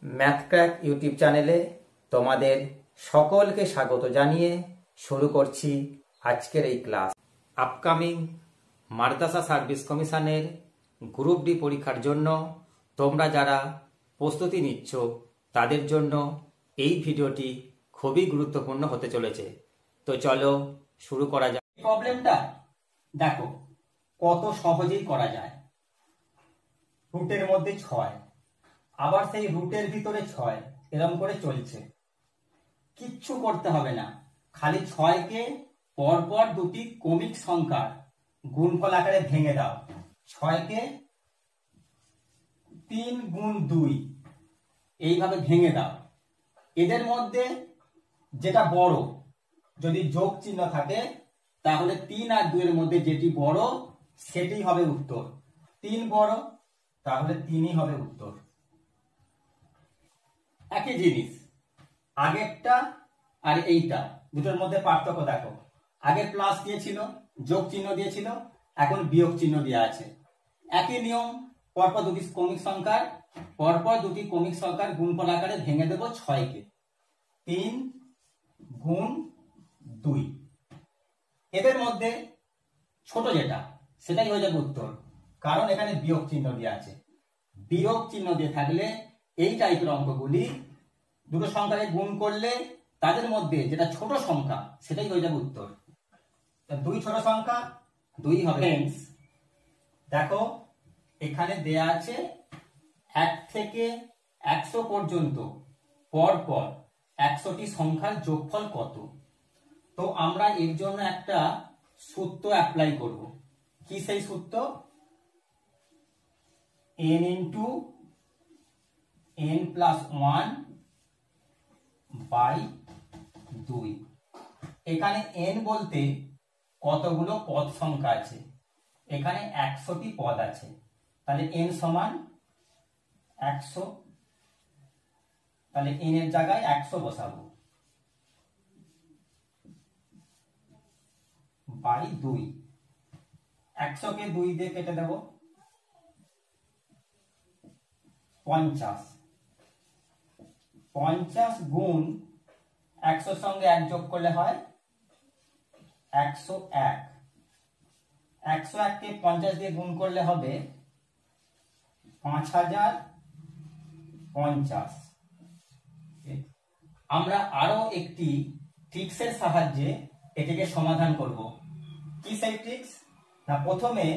Math crack YouTube চ্যানেলে তোমাদের সকলকে স্বাগত জানিয়ে শুরু করছি আজকের এই ক্লাস। আপকামিং মাদ্রাসা সার্ভিস কমিশনের গ্রুপ ডি পরীক্ষার জন্য তোমরা যারা প্রস্তুতি নিচ্ছ তাদের জন্য এই ভিডিওটি খুবই গুরুত্বপূর্ণ হতে চলেছে। তো চলো শুরু করা যাক। প্রবলেমটা দেখো কত সহজেই করা যায়। রুটের মধ্যে 6, আবার সেই রুটের ভিতরে 6, এরকম করে চলছে। কিচ্ছু করতে হবে না, খালি 6কে পরপর দুটি ক্রমিক সংখ্যার গুণফল আকারে ভেঙে দাও। 6কে 3 গুণ 2 এইভাবে ভেঙে দাও। এদের মধ্যে যেটা বড়, যদি যোগ চিহ্ন থাকে তাহলে 3 আর 2 এর মধ্যে যেটি বড় সেটি হবে উত্তর। 3 বড়, তাহলে 3ই হবে উত্তর। একই জিনিস, আগেরটা আর এইটা দুটোর মধ্যে পার্থক্য দেখো। আগে প্লাস দিয়েছিল, যোগ চিহ্ন দিয়েছিল, এখন বিয়োগ চিহ্ন দেওয়া আছে। একই নিয়ম, পরপর দুটি ক্রমিক সংখ্যার গুণফল আকারে ভেঙে দেবো 6কে। 3 গুণ 2, এদের মধ্যে ছোট যেটা সেটাই হয়ে যাবে উত্তর, কারণ এখানে বিয়োগ চিহ্ন দেওয়া আছে। বিয়োগ চিহ্ন দিয়ে থাকলে এই টাইপের অঙ্কগুলি দুটো সংখ্যাকে গুণ করলে তাদের মধ্যে যেটা ছোট সংখ্যা সেটাই হয়ে যাবে উত্তর। 2 ছোট সংখ্যা, 2 হবে। দেখো এখানে দেয়া আছে 1 থেকে 100 পর্যন্ত পরপর 100টি সংখ্যার যোগফল কত। তো আমরা এর জন্য একটা সূত্র অ্যাপ্লাই করব। কি সেই সূত্র? n into n plus 1 by 2। এখানে n বলতে কতগুলো পদ সংখ্যা আছে, এখানে 100টি পদ আছে, তাহলে n সমান 100, তাহলে n এর জায়গায় 100 বসাবো বাই 2। 100কে 2 দিয়ে কেটে দেব, 50। 50 গুণ 100 সঙ্গে 1 যোগ করলে হয় 101। 101কে 50 দিয়ে গুণ করলে হবে 5050। আমরা আরো একটি ট্রিক্সের সাহায্যে এটিকে সমাধান করব। কি সেই ট্রিক্স? না, প্রথমে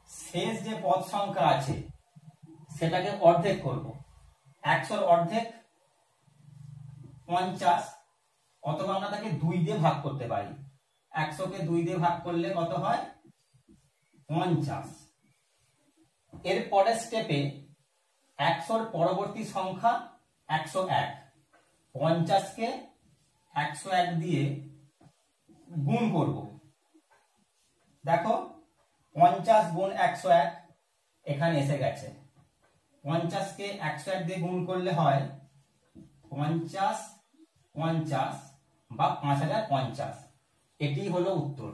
শেষ যে পদ সংখ্যা আছে সেটাকে অর্ধেক করব। 100 অর্ধেক 50, অথবা আমরা তাকে 2 দিয়ে ভাগ করতে পারি। 100কে 2 দিয়ে ভাগ করলে কত হয়? 50। এর পরের স্টেপে 100 পরবর্তী সংখ্যা 101। 50কে 101 দিয়ে গুণ করব। দেখো 50 গুণ 101 এখানে এসে গেছে। 50কে 101 দিয়ে গুণ করলে হয় 50 50 বা 5050। এটি হলো উত্তর।